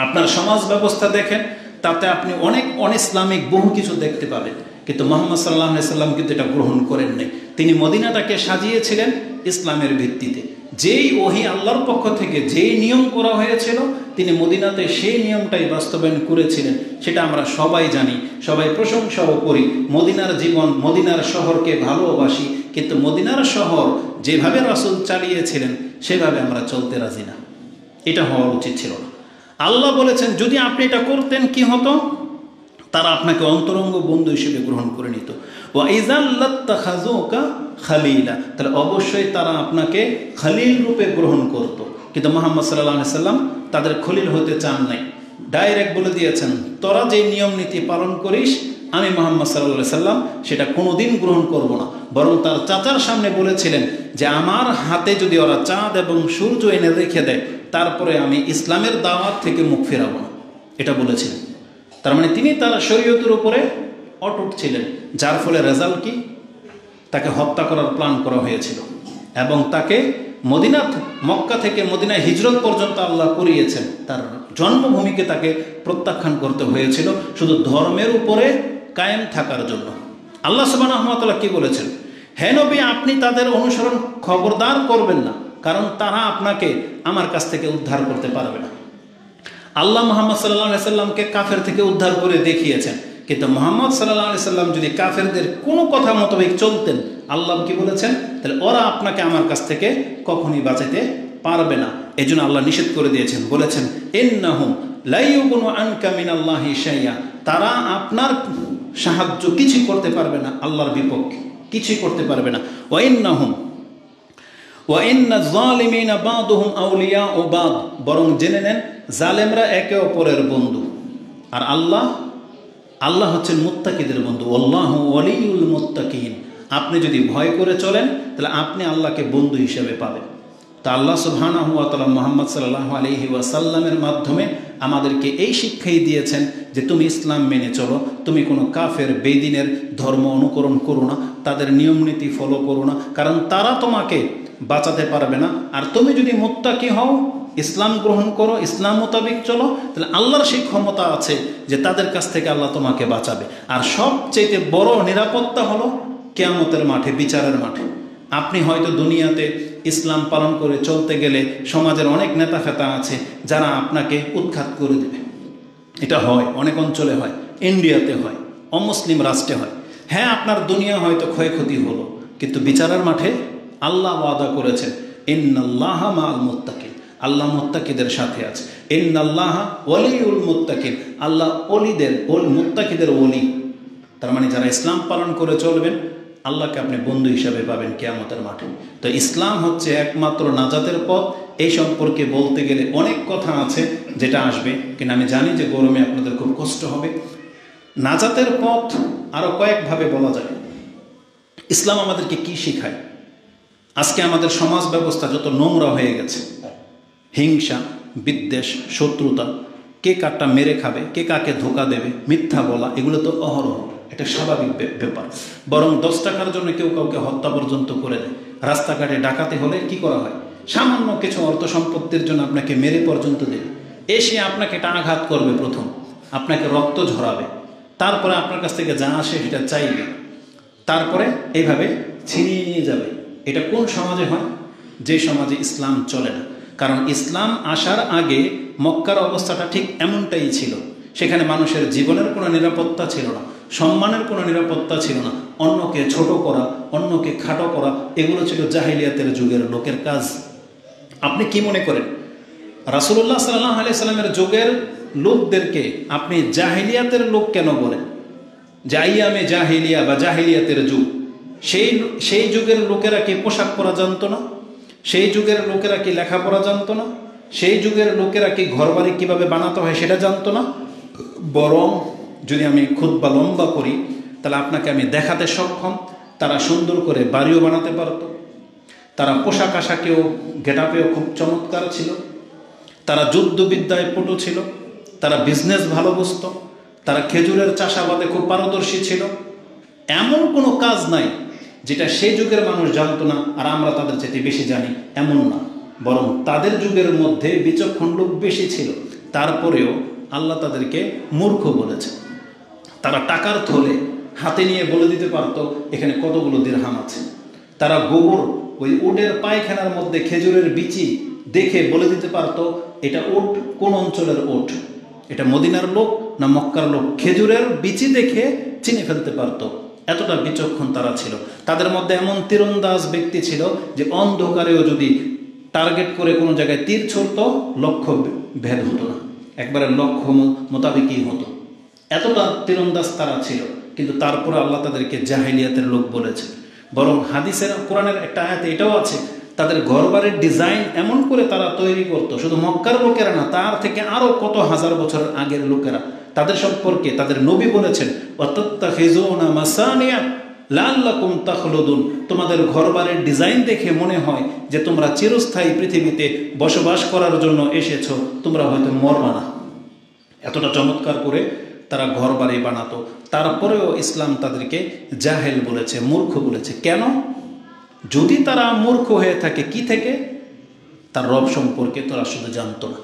আপনার সমাজ ব্যবস্থা দেখেন তাতে আপনি অনেক অনইসলামিক বহু কিছু দেখতে পাবেন। কিন্তু মুহাম্মদ সাল্লাল্লাহু আলাইহি সাল্লাম কিন্তু এটা গ্রহণ করেন নাই। তিনি মদিনাটাকে সাজিয়েছিলেন ইসলামের ভিত্তিতে। যেই ওহী আল্লাহর পক্ষ থেকে যেই নিয়ম করা হয়েছিল তিনি মদিনাতে সেই নিয়মটাই বাস্তবায়ন করেছিলেন। সেটা আমরা সবাই জানি, সবাই প্রশংসাও করি। মদিনার জীবন, মদিনার শহরকে ভালোবাসি, কিন্তু মদিনার শহর যেভাবে রাসূল চালিয়েছিলেন সেভাবে আমরা চলতে রাজি না। এটা হওয়া উচিত ছিল না। আল্লাহ বলেছেন যদি আপনি এটা করতেন কি হতো? তারা আপনাকে অন্তরঙ্গ বন্ধু হিসেবে গ্রহণ করে নিত। ওয়া ইযাল লাত্তাখাযুকা খালিলা, তাহলে অবশ্যই তারা আপনাকে খলিল রূপে গ্রহণ করত। কিন্তু মুহাম্মদ সাল্লাল্লাহু আলাইহি সাল্লাম তাদের খলিল হতে চান নাই। ডাইরেক্ট বলে দিয়েছেন, তোরা যে নিয়ম নীতি পালন করিস আমি মুহাম্মদ সাল্লাল্লাহু আলাইহি সাল্লাম সেটা কোনোদিন গ্রহণ করব না। বরং তার চাচার সামনে বলেছিলেন যে আমার হাতে যদি ওরা চাঁদ এবং সূর্য এনে রেখে দেয় তারপরে আমি ইসলামের দাওয়াত থেকে মুখ ফেরাবো না, এটা বলেছিলেন। তার মানে তিনি তার শরীয়তের উপরে অটুট ছিলেন, যার ফলে রেজাল্ট কি? তাকে হত্যা করার প্ল্যান করা হয়েছিল এবং তাকে মক্কা থেকে মদিনায় হিজরত পর্যন্ত আল্লাহ করিয়েছেন। তার জন্মভূমিকে তাকে প্রত্যাখ্যান করতে হয়েছিল শুধু ধর্মের উপরে কায়েম থাকার জন্য। আল্লাহ সুবহানাহু ওয়া তাআলা কি বলেছেন? হে নবী আপনি তাদের অনুসরণ খবরদার করবেন না, কারণ তারা আপনাকে আমার কাছ থেকে উদ্ধার করতে পারবে না। আল্লাহ মুহাম্মদ সাল্লাল্লাহু আলাইহি সাল্লামকে কাফের থেকে উদ্ধার করে দেখিয়েছেন, কিন্তু মুহাম্মদ সাল্লাল্লাহু আলাইহি সাল্লাম যদি কাফেরদের কোনো কথা মোতাবেক চলতেন, আল্লাহ কি বলেছেন? তাহলে ওরা আপনাকে আমার কাছ থেকে কখনোই বাঁচাতে পারবে না। এজন্য আল্লাহ নিষেধ করে দিয়েছেন, বলেছেন ইন্নাহুম লা ইউগনু আনকা মিনাল্লাহি শাইআ, তারা আপনার সাহায্য কিছুই করতে পারবে না, আল্লাহর বিপক্ষে কিছুই করতে পারবে না। ওয়া ইন্নাজ যালিমিনা বাদুহুম আউলিয়াউ বাদ, বরং জেনে নেন জালেমরা একে অপরের বন্ধু, আর আল্লাহ হচ্ছেন মুত্তাকিদের বন্ধু। আল্লাহু ওয়ালিউল মুত্তাকিন, আপনি যদি ভয় করে চলেন তাহলে আপনি আল্লাহকে বন্ধু হিসেবে পাবেন। তা আল্লাহ সুবহানাহু ওয়া তাআলা মুহাম্মদ সাল্লাল্লাহু আলাইহি ওয়াসাল্লামের মাধ্যমে আমাদেরকে এই শিক্ষাই দিয়েছেন যে তুমি ইসলাম মেনে চলো, তুমি কোনো কাফের বেদিনের ধর্ম অনুকরণ করো না, তাদের নিয়ম নীতি ফলো করো না, কারণ তারা তোমাকে বাঁচাতে পারবে না। আর তুমি যদি মুত্তাকি হও, ইসলাম গ্রহণ করো, ইসলাম মোতাবেক চলো, তাহলে আল্লাহর সেই ক্ষমতা আছে যে তাদের কাছ থেকে আল্লাহ তোমাকে বাঁচাবে। আর সবচেয়ে বড় নিরাপত্তা হলো কিয়ামতের মাঠে, বিচারের মাঠে। আপনি হয়তো দুনিয়াতে ইসলাম পালন করে চলতে গেলে সমাজের অনেক নেতা ফেতা আছে যারা আপনাকে উৎখাত করে দেবে। এটা হয়, অনেক অঞ্চলে হয়, ইন্ডিয়াতে হয়, অমুসলিম রাষ্ট্রে হয়। হ্যাঁ, আপনার দুনিয়া হয়তো ক্ষয়ক্ষতি হলো, কিন্তু বিচারের মাঠে আল্লাহ ওয়াদা করেছেন ইন্নাল্লাহা মাআল মুত্তাকিন, আল্লাহ মুত্তাকিদের সাথে আছে। ইন্নাল্লাহা ওয়ালিউল মুত্তাকিন, আল্লাহ মুত্তাকিদের ওলি। তার মানে যারা ইসলাম পালন করে চলবেন আল্লাহকে আপনি বন্ধু হিসাবে পাবেন কিয়ামতের মাঠে। তো ইসলাম হচ্ছে একমাত্র নাজাতের পথ। এই সম্পর্কে বলতে গেলে অনেক কথা আছে যেটা আসবে, কিন্তু আমি জানি যে গরমে আপনাদের খুব কষ্ট হবে। নাজাতের পথ আরও কয়েকভাবে বলা যায়। ইসলাম আমাদেরকে কি শেখায়? আজকে আমাদের সমাজ ব্যবস্থা যত নোংরা হয়ে গেছে, হিংসা, বিদ্বেষ, শত্রুতা, কে কারটা মেরে খাবে, কে কাকে ধোকা দেবে, মিথ্যা বলা, এগুলো তো অহরহ, এটা স্বাভাবিক ব্যাপার। বরং 10 টাকার জন্য কেউ কাউকে হত্যা পর্যন্ত করে দেয়। রাস্তাঘাটে ডাকাতি হলে কি করা হয়? সামান্য কিছু অর্থ সম্পত্তির জন্য আপনাকে মেরে পর্যন্ত দেবে। এসে আপনাকে এটা আঘাত করবে, প্রথম আপনাকে রক্ত ঝরাবে, তারপরে আপনার কাছ থেকে যা আসে সেটা চাইবে, তারপরে এইভাবে ছিনিয়ে নিয়ে যাবে। এটা কোন সমাজে হয়? যে সমাজে ইসলাম চলে না। কারণ ইসলাম আসার আগে মক্কার অবস্থাটা ঠিক এমনটাই ছিল। সেখানে মানুষের জীবনের কোনো নিরাপত্তা ছিল না, সম্মানের কোনো নিরাপত্তা ছিল না। অন্যকে ছোট করা, অন্যকে খাটো করা, এগুলো ছিল জাহিলিয়াতের যুগের লোকের কাজ। আপনি কি মনে করেন রাসূলুল্লাহ সাল্লাল্লাহু আলাইহি সাল্লামের যুগের লোকদেরকে আপনি জাহিলিয়াতের লোক কেন বলেন? জাইয়ামে জাহিলিয়া বা জাহিলিয়াতের যুগ, সেই যুগের লোকেরা কি পোশাক পরা জানতো না? সেই যুগের লোকেরা কি লেখাপড়া জানতো না? সেই যুগের লোকেরা কি ঘরবাড়ি কীভাবে বানাতে হয় সেটা জানতো না? বরং যদি আমি খুতবা লম্বা করি তাহলে আপনাকে আমি দেখাতে সক্ষম, তারা সুন্দর করে বাড়িও বানাতে পারত, তারা পোশাক আশাকেও গেটআপেও খুব চমৎকার ছিল, তারা যুদ্ধবিদ্যায় পটু ছিল, তারা বিজনেস ভালো বুঝত, তারা খেজুরের চাষাবাদে খুব পারদর্শী ছিল। এমন কোনো কাজ নাই যেটা সেই যুগের মানুষ জানতো না আর আমরা তাদের চেয়ে বেশি জানি, এমন না। বরং তাদের যুগের মধ্যে বিচক্ষণ লোক বেশি ছিল, তারপরেও আল্লাহ তাদেরকে মূর্খ বলেছে। তারা টাকার থলে হাতে নিয়ে বলে দিতে পারত এখানে কতগুলো দিরহাম আছে। তারা গোবর, ওই উটের পায়খানার মধ্যে খেজুরের বিচি দেখে বলে দিতে পারত এটা উট কোন অঞ্চলের উট, এটা মদিনার লোক না মক্কার লোক। খেজুরের বিচি দেখে চিনে ফেলতে পারত। এতটা বিচক্ষণ তারা ছিল। তাদের মধ্যে এমন তীরন্দাজ ব্যক্তি ছিল যে অন্ধকারেও যদি টার্গেট করে কোনো জায়গায় তীর ছুড়ত, লক্ষ্য ভেদ হতো না, একবারে লক্ষ্য মোতাবেকই হতো। এতটা তীরন্দাজ তারা ছিল, কিন্তু তারপরে আল্লাহ তাদেরকে জাহিলিয়াতের লোক বলেছে। বরং হাদিসের, কোরআনের একটা আয়াতে এটাও আছে, তাদের ঘরবাড়ির ডিজাইন এমন করে তারা তৈরি করতো, শুধু মক্কার লোকেরা না, তার থেকে আরও কত হাজার বছর আগের লোকেরা। তাদের সম্পর্কে তাদের নবী বলেছেন, ওয়াতাত্তাখিযুনা মাসানিয়া লাআল্লাকুম তাখলুদুন, তোমাদের ঘরবাড়ির ডিজাইন দেখে মনে হয় যে তোমরা চিরস্থায়ী পৃথিবীতে বসবাস করার জন্য এসেছো, তোমরা হয়তো মরবা না। এতটা চমৎকার করে তারা ঘরবাড়ি বানাতো। তারপরেও ইসলাম তাদেরকে জাহেল বলেছে, মূর্খ বলেছে। কেন? যদি তারা মূর্খ হয়ে থাকে কি থেকে? তার রব সম্পর্কে তারা শুধু জানতো না,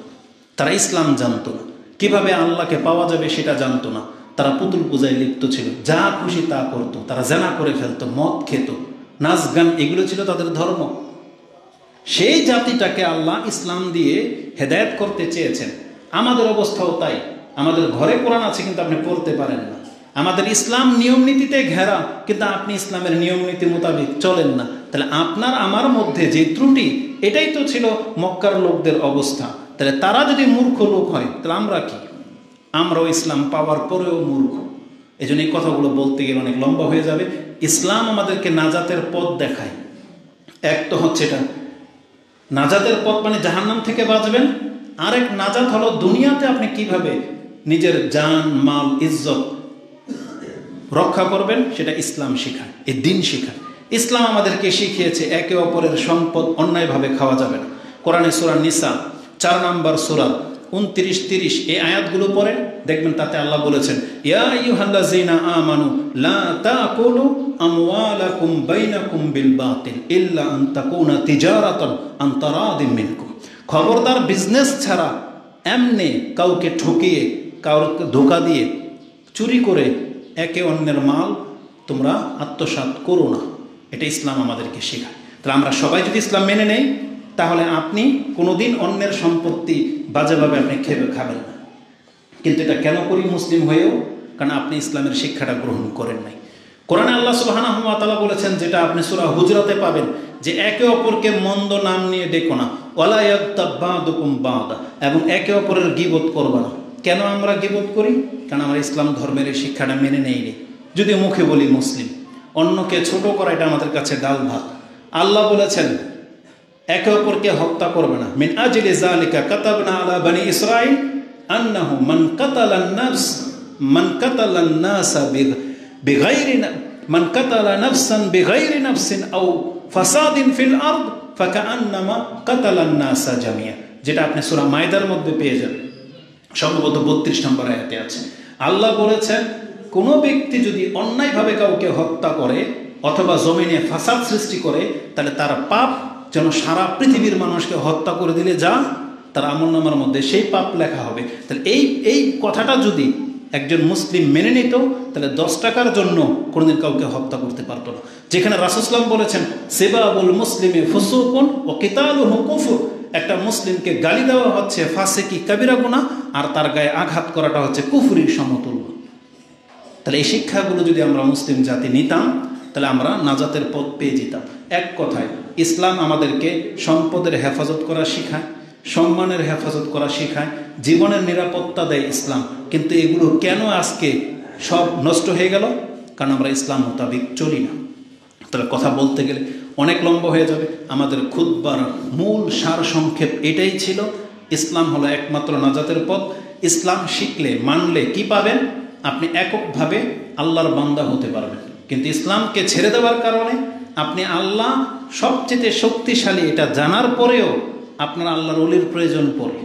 তারা ইসলাম জানতো না, কিভাবে আল্লাহকে পাওয়া যাবে সেটা জানতো না। তারা পুতুল পূজায় লিপ্ত ছিল, যা খুশি তা করতো, তারা জেনা করে ফেলতো, মদ খেত, নাচ গান, এগুলো ছিল তাদের ধর্ম। সেই জাতিটাকে আল্লাহ ইসলাম দিয়ে হেদায়েত করতে চেয়েছেন। আমাদের অবস্থাও তাই। আমাদের ঘরে কোরআন আছে কিন্তু আপনি পড়তে পারেন না। আমাদের ইসলাম নিয়ম নীতিতে ঘেরা, কিন্তু আপনি ইসলামের নিয়ম নীতি মোতাবেক চলেন না। তাহলে আপনার আমার মধ্যে যে ত্রুটি, এটাই তো ছিল মক্কার লোকদের অবস্থা। তাহলে তারা যদি মূর্খ লোক হয়, তাহলে আমরা কি? আমরাও ইসলাম পাওয়ার পরেও মূর্খ। এই জন্য এই কথাগুলো বলতে গেলে অনেক লম্বা হয়ে যাবে। ইসলাম আমাদেরকে নাজাতের পথ দেখায়। এক তো হচ্ছে এটা নাজাতের পথ, মানে জাহান্নাম থেকে বাঁচবেন। আরেক নাজাত হলো দুনিয়াতে আপনি কিভাবে নিজের জান, মাল, ইজ্জত রক্ষা করবেন, সেটা ইসলাম শেখায়, এই দিন শেখায়। ইসলাম আমাদেরকে শিখিয়েছে একে অপরের সম্পদ অন্যায়ভাবে খাওয়া যাবে না। কোরআনে সূরা নিসা 4 নম্বর সূরা 29-30 এই আয়াতগুলো পড়েন, দেখবেন তাতে আল্লাহ বলেছেন, ইয়া আইয়ুহাল্লাযীনা আমানু লা তাকুলু আমওয়ালাকুম বাইনাকুম বিল বাতিল ইল্লা আন তাকুনা তিজারাতান আন তারাদিম মিনকুম। খবরদার বিজনেস ছাড়া এমনি কাউকে ঠকিয়ে, কাউকে ধোঁকা দিয়ে, চুরি করে একে অন্যের মাল তোমরা আত্মসাৎ করো না। এটা ইসলাম আমাদেরকে শেখায়। তাহলে আমরা সবাই যদি ইসলাম মেনে নেই, তাহলে আপনি কোনোদিন অন্যের সম্পত্তি বাজেভাবে আপনি খাবেন না। কিন্তু এটা কেন করি মুসলিম হয়েও? কারণ আপনি ইসলামের শিক্ষাটা গ্রহণ করেন নাই। কোরআনে আল্লাহ সুবহানাহু ওয়া তাআলা বলেছেন, যেটা আপনি সূরা হুজরাতে পাবেন, যে একে অপরকে মন্দ নাম নিয়ে ডেকো না, ওয়ালা ইয়াগতাব বা'দুকুম বা'দা, এবং একে অপরের গীবত করবা না। কেন আমরা গীবত করি? কারণ আমরা ইসলাম ধর্মের এই শিক্ষাটা মেনে নেইনি। যদি মুখে বলি মুসলিম, অন্যকে ছোট করা এটা আমাদের কাছে ডাল ভাত। আল্লাহ বলেছেন একে অপরকে হত্যা করবে না। মিন আজলি যালিকা কাতাবনা আলা বনি ইসরাঈল আন্নাহু মান কাতালা নাসা বিগাইরি মান কাতালা নাফসান বিগাইরি নাফসিন আও ফাসাদিন ফিল আরদ ফাকাআন্নামা কাতালা নাসা জামিয়া, যেটা আপনি সূরা মায়দার মধ্যে পেয়ে যাবেন, সম্ভবত 32 নম্বর আয়াতে আছে। আল্লাহ বলেছেন কোনো ব্যক্তি যদি অন্যায়ভাবে কাউকে হত্যা করে অথবা জমিনে ফাসাদ সৃষ্টি করে, তাহলে তার পাপ যেন সারা পৃথিবীর মানুষকে হত্যা করে দিলে যা তার আমলনামার মধ্যে সেই পাপ লেখা হবে। তাহলে এই কথাটা যদি একজন মুসলিম মেনে নিত, তাহলে 10 টাকার জন্য কোনোদিন কাউকে হত্যা করতে পারতো না। যেখানে রাসূল সাল্লাল্লাহু আলাইহি ওয়াসাল্লাম বলেছেন সিবাবুল মুসলিমি ফুসুকুন ওয়া কিতালুহু কুফর, একটা মুসলিমকে গালি দেওয়া হচ্ছে ফাসিকি কাবিরা গুনাহ, আর তার গায়ে আঘাত করাটা হচ্ছে কুফরির সমতুল্য। তাহলে এই শিক্ষাগুলো যদি আমরা মুসলিম জাতি নিতাম, তাহলে আমরা নাজাতের পথ পেয়ে যেতাম। এক কথায় ইসলাম আমাদেরকে সম্পদের হেফাজত করা শেখায়, সম্মানের হেফাজত করা শেখায়, জীবনের নিরাপত্তা দেয় ইসলাম। কিন্তু এগুলো কেন আজকে সব নষ্ট হয়ে গেল? কারণ আমরা ইসলাম মোতাবিক চলি না। তাহলে কথা বলতে গেলে অনেক লম্বা হয়ে যাবে। আমাদের খুতবার মূল সার সংক্ষেপ এটাই ছিল, ইসলাম হলো একমাত্র নাজাতের পথ। ইসলাম শিখলে মানলে কি পাবেন? আপনি এককভাবে আল্লাহর বান্দা হতে পারবেন। কিন্তু ইসলামকে ছেড়ে দেওয়ার কারণে আপনি আল্লাহ সবচেয়ে শক্তিশালী এটা জানার পরেও আপনার আল্লাহর ওলির প্রয়োজন পড়ে।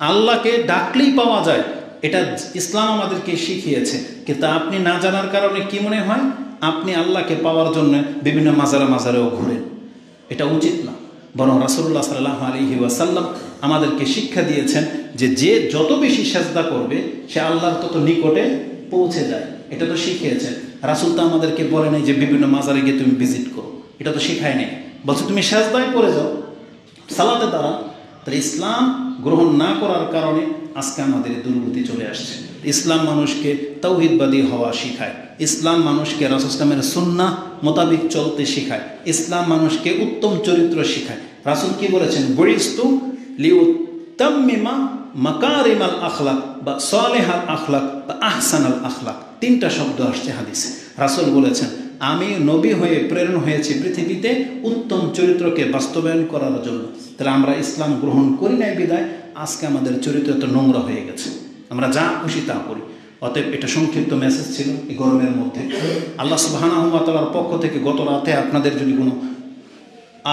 আল্লাহকে ডাকলেই পাওয়া যায়, এটা ইসলাম আমাদেরকে শিখিয়েছে। কিন্তু আপনি না জানার কারণে কি মনে হয় আপনি আল্লাহকে পাওয়ার জন্য বিভিন্ন মাজারেও ঘুরেন। এটা উচিত না। বরং রাসূলুল্লাহ সাল্লাল্লাহু আলাইহি ওয়াসাল্লাম আমাদেরকে শিক্ষা দিয়েছেন যে যত বেশি সেজদা করবে সে আল্লাহর তত নিকটে পৌঁছে যায়। এটা তো শিখিয়েছেন। রাসূল তো আমাদেরকে বলে নাই যে বিভিন্ন মাজারে গিয়ে তুমি ভিজিট করো, এটা তো শেখায় নেই। বলছে তুমি সেজদায় পড়ে যাও, সালাতে দাঁড়াও। তাহলে ইসলাম গ্রহণ না করার কারণে আজকে আমাদের দুর্গতি চলে আসছে। ইসলাম মানুষকে তাওহীদবাদী হওয়া শেখায়, ইসলাম মানুষকে রাসূল ইসলামের সুন্নাহ মোতাবিক চলতে শেখায়, ইসলাম মানুষকে উত্তম চরিত্র শেখায়। রাসূল কি বলেছেন? বুইস্তু লিউতাম্মিমা মাকারিমাল আখলাক বা সালেহাল আখলাক বা আহসানাল আখলাক, 3টা শব্দ আসছে হাদিসে। রাসূল বলেছেন আমি নবী হয়ে প্রেরণ হয়েছি পৃথিবীতে উত্তম চরিত্রকে বাস্তবায়ন করার জন্য। তাহলে আমরা ইসলাম গ্রহণ করি নাই বিদায় আজকে আমাদের চরিত্র তো নোংরা হয়ে গেছে, আমরা যা খুশি তা করি। অতএব এটা সংক্ষিপ্ত মেসেজ ছিল এই গরমের মধ্যে। আল্লাহ সুবহানাহু ওয়া তাআলার পক্ষ থেকে গত রাতে আপনাদের যদি কোনো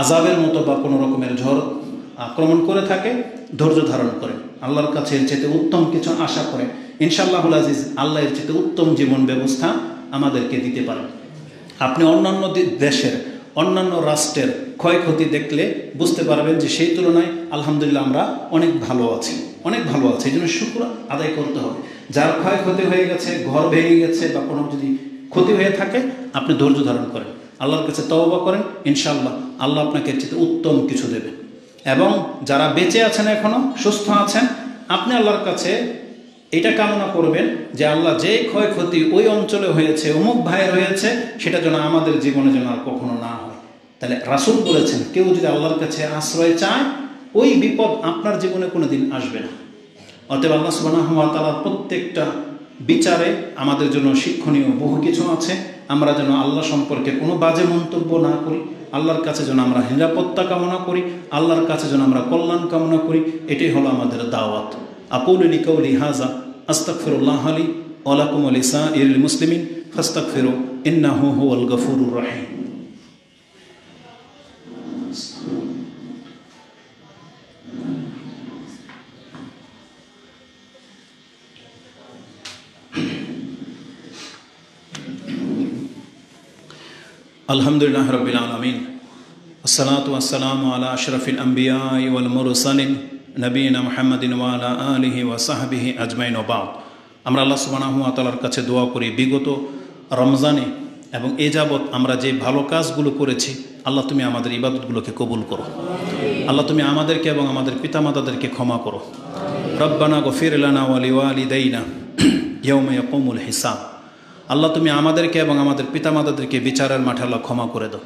আযাবের মতো বা কোনো রকমের ঝড় আক্রমণ করে থাকে, ধৈর্য ধারণ করেন, আল্লাহর কাছে এর চেয়ে উত্তম কিছু আশা করেন। ইনশাআল্লাহুল আজিজ আল্লাহ এর চেয়ে উত্তম জীবন ব্যবস্থা আমাদেরকে দিতে পারেন। আপনি অন্যান্য দেশের অন্যান্য রাষ্ট্রের ক্ষয়ক্ষতি দেখলে বুঝতে পারবেন যে সেই তুলনায় আলহামদুলিল্লাহ আমরা অনেক ভালো আছি, অনেক ভালো আছি। এই জন্য শুকর আদায় করতে হবে। যার ক্ষয়ক্ষতি হয়ে গেছে, ঘর ভেঙে গেছে বা কোনো যদি ক্ষতি হয়ে থাকে, আপনি ধৈর্য ধারণ করেন, আল্লাহর কাছে তওবা করেন, ইনশাআল্লাহ আল্লাহ আপনাকে এর চেয়ে উত্তম কিছু দেবেন। এবং যারা বেঁচে আছেন এখনো সুস্থ আছেন, আপনি আল্লাহর কাছে এটা কামনা করবেন যে আল্লাহ যে ক্ষয়ক্ষতি ওই অঞ্চলে হয়েছে, অমুক ভাইয়ের হয়েছে, সেটা যেন আমাদের জীবনে যেন আর কখনো না হয়। তাহলে রাসূল বলেছেন কেউ যদি আল্লাহর কাছে আশ্রয় চায়, ওই বিপদ আপনার জীবনে কোনোদিন আসবে না। অতএব আল্লাহ সুবহানাহু ওয়া তাআলার প্রত্যেকটা বিচারে আমাদের জন্য শিক্ষণীয় বহু কিছু আছে। আমরা যেন আল্লাহ সম্পর্কে কোনো বাজে মন্তব্য না করি, আল্লাহর কাছে যেন আমরা নিরাপত্তা কামনা করি, আল্লাহর কাছে যেন আমরা কল্যাণ কামনা করি। এটাই হলো আমাদের দাওয়াত। আকুলু লিকাউলি হাযা আস্তাগফিরুল্লাহ লি ওয়া লাকুম ওয়া লিসাইরিল মুসলিমিন ফাস্তাগফিরু ইন্নাহু হুয়াল গফুরুর রহিম। আলহামদুলিল্লাহ রাব্বিল আলামিন, আসসালাতু ওয়াসসালামু আলা আশরাফিল আম্বিয়া ওয়াল মুরসালিন নবিয়িনা মুহাম্মাদিন ওয়া আলা আলিহি ওয়া সাহবিহি আজমাইন ওয়া বা'দ। আমরা আল্লাহ সুবহানাহু ওয়া তাআলার কাছে দোয়া করি বিগত রমজানে এবং এ যাবৎ আমরা যে ভালো কাজগুলো করেছি, আল্লাহ তুমি আমাদের ইবাদতগুলোকে কবুল করো। আল্লাহ তুমি আমাদেরকে এবং আমাদের পিতামাতাদেরকে ক্ষমা করো। রব্বানা গফির লানা ওয়া লিওয়ালিদাইনা ইয়াওমা ইয়াকুমুল হিসাব। আল্লাহ তুমি আমাদেরকে এবং আমাদের পিতামাতাদেরকে বিচারের মাঠে আল্লাহ ক্ষমা করে দাও।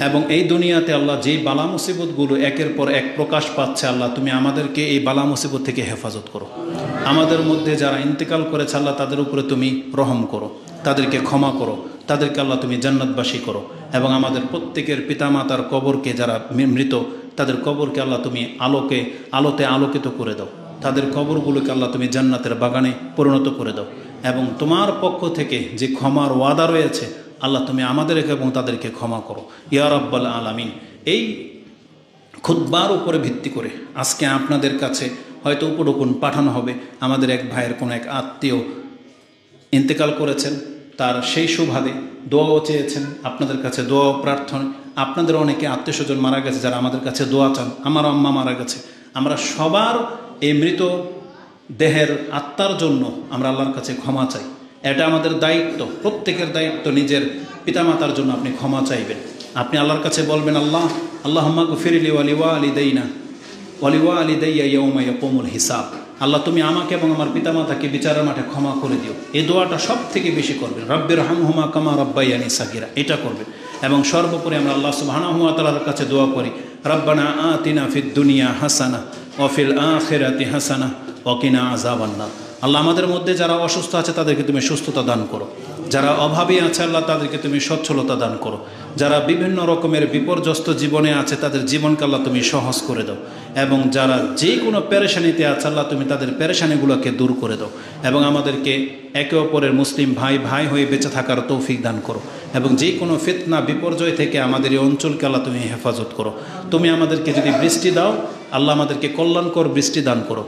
এবং এই দুনিয়াতে আল্লাহ যেই বালা মুসিবতগুলো একের পর এক প্রকাশ পাচ্ছে, আল্লাহ তুমি আমাদেরকে এই বালা মুসিবত থেকে হেফাজত করো। আমাদের মধ্যে যারা ইন্তেকাল করেছে আল্লাহ তাদের উপরে তুমি রহম করো। তাদেরকে ক্ষমা করো, তাদেরকে আল্লাহ তুমি জান্নাতবাসী করো। এবং আমাদের প্রত্যেকের পিতামাতার কবরকে, যারা মৃত তাদের কবরকে আল্লাহ তুমি আলোতে আলোকিত করে দাও। তাদের কবরগুলোকে আল্লাহ তুমি জান্নাতের বাগানে পরিণত করে দাও। এবং তোমার পক্ষ থেকে যে ক্ষমার ওয়াদা রয়েছে আল্লাহ তুমি আমাদেরকে এবং তাদেরকে ক্ষমা করো ইয়া রাব্বাল আলামিন। এই খুতবার উপরে ভিত্তি করে আজকে আপনাদের কাছে হয়তো উপঢৌকন পাঠানো হবে। আমাদের এক ভাইয়ের কোনো এক আত্মীয় ইন্তেকাল করেছেন, তার সেই সুবাদে দোয়াও চেয়েছেন, আপনাদের কাছে দোয়াও প্রার্থনা। আপনাদের অনেকে আত্মীয় স্বজন মারা গেছে যারা আমাদের কাছে দোয়া চান। আমার আম্মা মারা গেছে। আমরা সবার এই মৃত দেহের আত্মার জন্য আমরা আল্লাহর কাছে ক্ষমা চাই। এটা আমাদের দায়িত্ব, প্রত্যেকের দায়িত্ব। নিজের পিতামাতার জন্য আপনি ক্ষমা চাইবেন। আপনি আল্লাহর কাছে বলবেন, আল্লাহুম্মা গফিরলি ওয়ালিওয়ালিদাইয়া ইয়াউমা ইয়াকুমুল হিসাব। আল্লাহ তুমি আমাকে এবং আমার পিতামাতাকে বিচারের মাঠে ক্ষমা করে দিও। এই দোয়াটা সব থেকে বেশি করবেন। রাব্বিরহামহুমা কামা রাব্বায়ানি সাগীরা, এটা করবেন। এবং সর্বোপরি আমরা আল্লাহ সুবহানাহু ওয়া তাআলার কাছে দোয়া করি, রাব্বানা আতিনা ফিদ দুনিয়া হাসানা ওয়া ফিল আখিরাতি হাসানা ওয়া কিনা আযাবান্নার। আল্লাহ আমাদের মধ্যে যারা অসুস্থ আছে তাদেরকে তুমি সুস্থতা দান করো, যারা অভাবী আছে আল্লাহ তাদেরকে তুমি সচ্ছলতা দান করো, যারা বিভিন্ন রকমের বিপর্যস্ত জীবনে আছে তাদের জীবনকে আল্লাহ তুমি সহজ করে দাও, এবং যারা যে কোনো পেরেশানিতে আছে আল্লাহ তুমি তাদের পেরেশানিগুলোকে দূর করে দাও, এবং আমাদেরকে একে অপরের মুসলিম ভাই ভাই হয়ে বেঁচে থাকার তৌফিক দান করো, এবং যে কোনো ফিতনা বিপর্যয় থেকে আমাদের এই অঞ্চলকে আল্লাহ তুমি হেফাজত করো। তুমি আমাদেরকে যদি বৃষ্টি দাও আল্লাহ আমাদেরকে কল্যাণকর বৃষ্টি দান করো।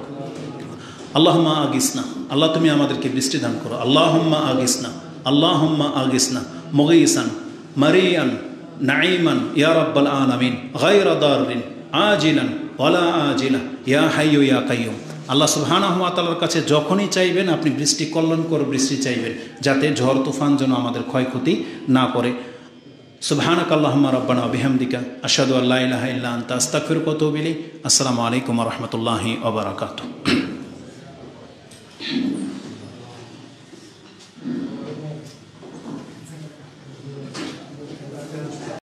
আল্লাহুম্মা আগিসনা, আল্লাহ তুমি আমাদেরকে বৃষ্টি দান করো। আল্লাহুম্মা আগিসনা, আল্লাহুম্মা আগিসনা মুগীসান মারিয়ান নাঈমান ইয়া রাব্বাল আলামিন গায়রা দাররিন আজিলান ওয়ালা আজিলা ইয়া হাইয়্যু ইয়া কাইয়্যুম। আল্লাহ সুবহানাহু ওয়া তাআলার কাছে যখনই চাইবেন আপনি বৃষ্টি, কল্যাণকর বৃষ্টি চাইবেন, যাতে ঝড় তুফান যেন আমাদের ক্ষয়ক্ষতি না করে। সুবহানাকাল্লাহুম্মা রাব্বানা ওয়া বিহামদিকা আশহাদু আল্লা ইলাহা ইল্লা আনতা আস্তাগফিরুকা ওয়া আতুবু ইলাইক। আসসালামু আলাইকুম ওয়া রাহমাতুল্লাহি ওয়া বারাকাতুহু।